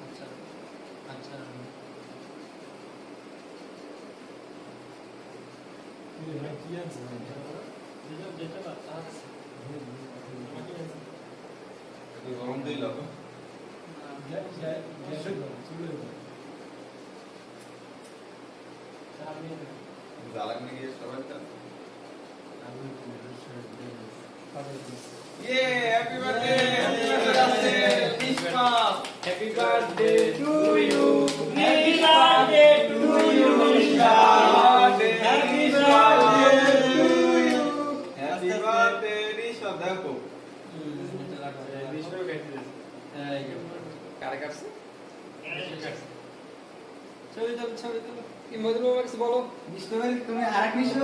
আচ্ছা আচ্ছা যেটা বাচ্চা আছে গরম দিল জ্বালানি গিয়ে সবাই happy birthday! Happy birthday to you! Happy birthday to you, Mishka! Happy birthday to you! Happy birthday, Risha, দেখো। কারে কাটছে? ছবি তোলো কি মধুর বাবা কিছু বলো তুমি আরেক মিষ্টি